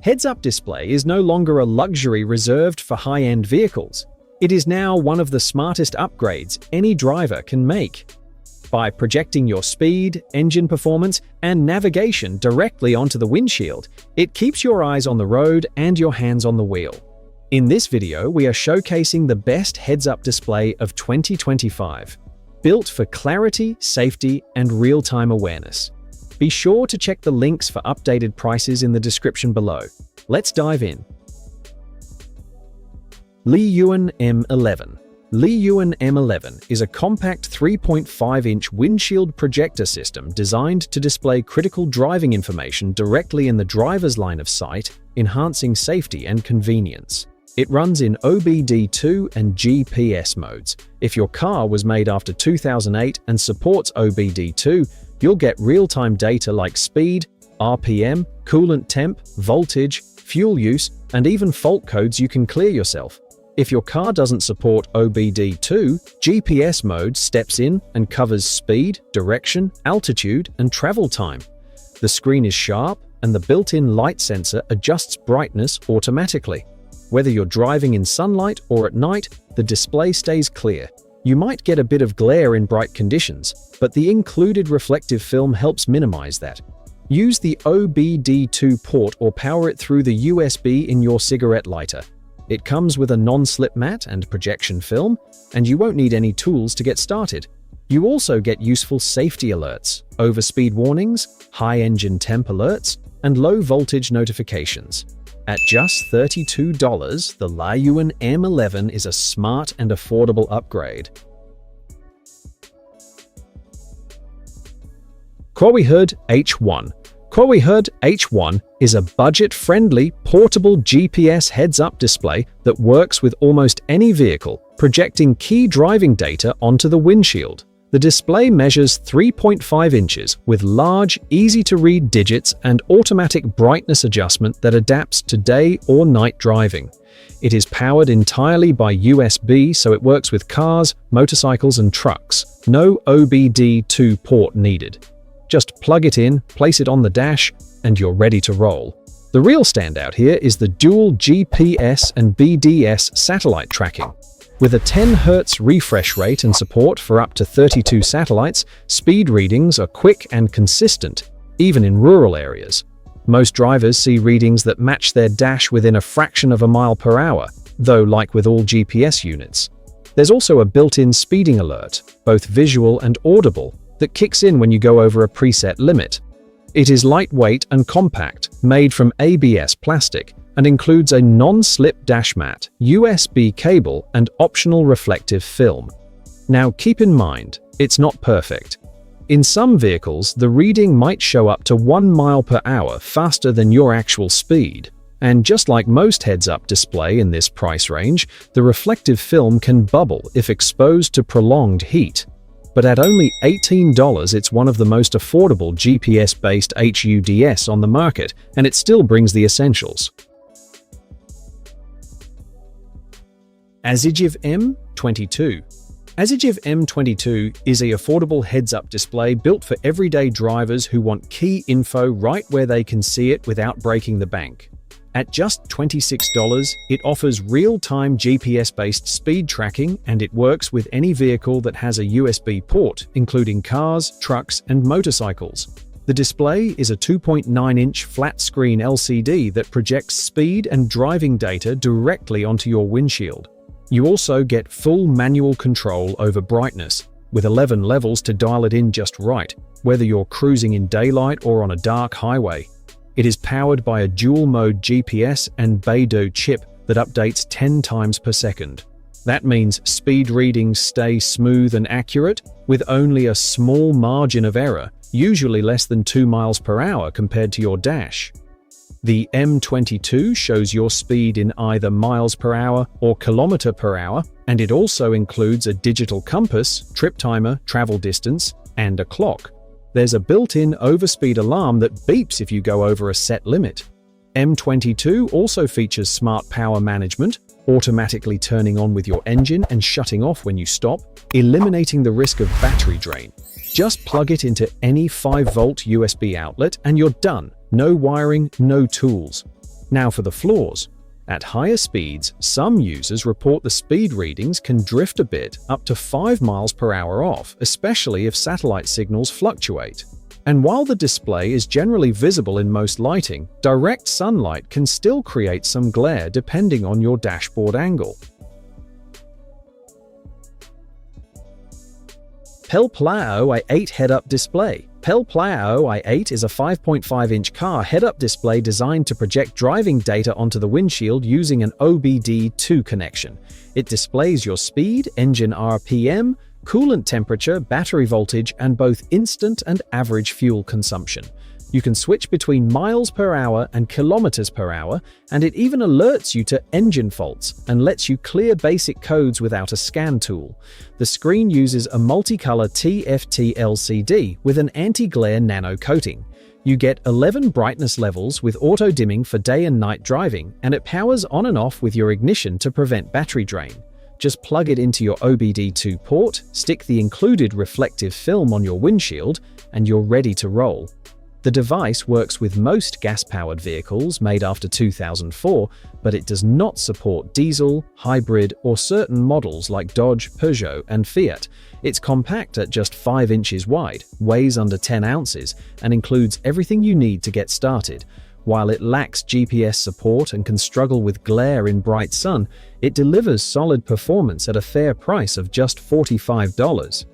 Heads-up display is no longer a luxury reserved for high-end vehicles. It is now one of the smartest upgrades any driver can make. By projecting your speed, engine performance, and navigation directly onto the windshield, it keeps your eyes on the road and your hands on the wheel. In this video, we are showcasing the best heads-up display of 2025, built for clarity, safety, and real-time awareness. Be sure to check the links for updated prices in the description below. Let's dive in. Liiiyuan M11. Liiiyuan M11 is a compact 3.5-inch windshield projector system designed to display critical driving information directly in the driver's line of sight, enhancing safety and convenience. It runs in OBD2 and GPS modes. If your car was made after 2008 and supports OBD2, you'll get real-time data like speed, RPM, coolant temp, voltage, fuel use, and even fault codes you can clear yourself. If your car doesn't support OBD2, GPS mode steps in and covers speed, direction, altitude, and travel time. The screen is sharp, and the built-in light sensor adjusts brightness automatically. Whether you're driving in sunlight or at night, the display stays clear. You might get a bit of glare in bright conditions, but the included reflective film helps minimize that. Use the OBD2 port or power it through the USB in your cigarette lighter. It comes with a non-slip mat and projection film, and you won't need any tools to get started. You also get useful safety alerts, overspeed warnings, high engine temp alerts, and low voltage notifications. At just $32, the Liiiyuan M11 is a smart and affordable upgrade. KUOWEIHUD H1. KUOWEIHUD H1 is a budget-friendly, portable GPS heads-up display that works with almost any vehicle, projecting key driving data onto the windshield. The display measures 3.5 inches with large, easy-to-read digits and automatic brightness adjustment that adapts to day or night driving. It is powered entirely by USB, so it works with cars, motorcycles, and trucks. No OBD2 port needed. Just plug it in, place it on the dash, and you're ready to roll. The real standout here is the dual GPS and BDS satellite tracking. With a 10 Hz refresh rate and support for up to 32 satellites, speed readings are quick and consistent, even in rural areas. Most drivers see readings that match their dash within a fraction of a mile per hour, though like with all GPS units. There's also a built-in speeding alert, both visual and audible, that kicks in when you go over a preset limit. It is lightweight and compact, made from ABS plastic, and includes a non-slip dash mat, USB cable, and optional reflective film. Now keep in mind, it's not perfect. In some vehicles, the reading might show up to 1 mile per hour faster than your actual speed. And just like most heads-up display in this price range, the reflective film can bubble if exposed to prolonged heat. But at only $18, it's one of the most affordable GPS-based HUDs on the market, and it still brings the essentials. AZIJYV M22. AZIJYV M22 is an affordable heads-up display built for everyday drivers who want key info right where they can see it without breaking the bank. At just $26, it offers real-time GPS-based speed tracking, and it works with any vehicle that has a USB port, including cars, trucks, and motorcycles. The display is a 2.9-inch flat-screen LCD that projects speed and driving data directly onto your windshield. You also get full manual control over brightness, with 11 levels to dial it in just right, whether you're cruising in daylight or on a dark highway. It is powered by a dual-mode GPS and Beidou chip that updates 10 times per second. That means speed readings stay smooth and accurate, with only a small margin of error, usually less than 2 miles per hour compared to your dash. The M22 shows your speed in either miles per hour or kilometer per hour, and it also includes a digital compass, trip timer, travel distance, and a clock. There's a built-in overspeed alarm that beeps if you go over a set limit. M22 also features smart power management, automatically turning on with your engine and shutting off when you stop, eliminating the risk of battery drain. Just plug it into any 5-volt USB outlet and you're done. No wiring, no tools. Now for the flaws. At higher speeds, some users report the speed readings can drift a bit, up to 5 miles per hour off, especially if satellite signals fluctuate. And while the display is generally visible in most lighting, direct sunlight can still create some glare depending on your dashboard angle. Pplaaoo A8 head-up display. Pplaaoo A8 is a 5.5-inch car head-up display designed to project driving data onto the windshield using an OBD2 connection. It displays your speed, engine RPM, coolant temperature, battery voltage, and both instant and average fuel consumption. You can switch between miles per hour and kilometers per hour, and it even alerts you to engine faults and lets you clear basic codes without a scan tool. The screen uses a multicolor TFT LCD with an anti-glare nano coating. You get 11 brightness levels with auto-dimming for day and night driving, and it powers on and off with your ignition to prevent battery drain. Just plug it into your OBD2 port, stick the included reflective film on your windshield, and you're ready to roll. The device works with most gas-powered vehicles made after 2004, but it does not support diesel, hybrid, or certain models like Dodge, Peugeot, and Fiat. It's compact at just 5 inches wide, weighs under 10 ounces, and includes everything you need to get started. While it lacks GPS support and can struggle with glare in bright sun, it delivers solid performance at a fair price of just $45.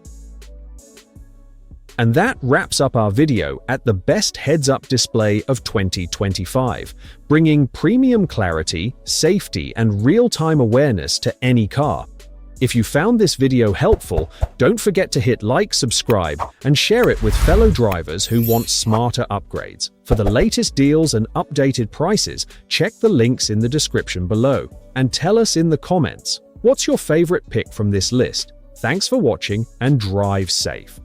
And that wraps up our video at the best heads-up display of 2025, bringing premium clarity, safety, and real-time awareness to any car. If you found this video helpful, don't forget to hit like, subscribe, and share it with fellow drivers who want smarter upgrades. For the latest deals and updated prices, check the links in the description below. And tell us in the comments, what's your favorite pick from this list? Thanks for watching and drive safe.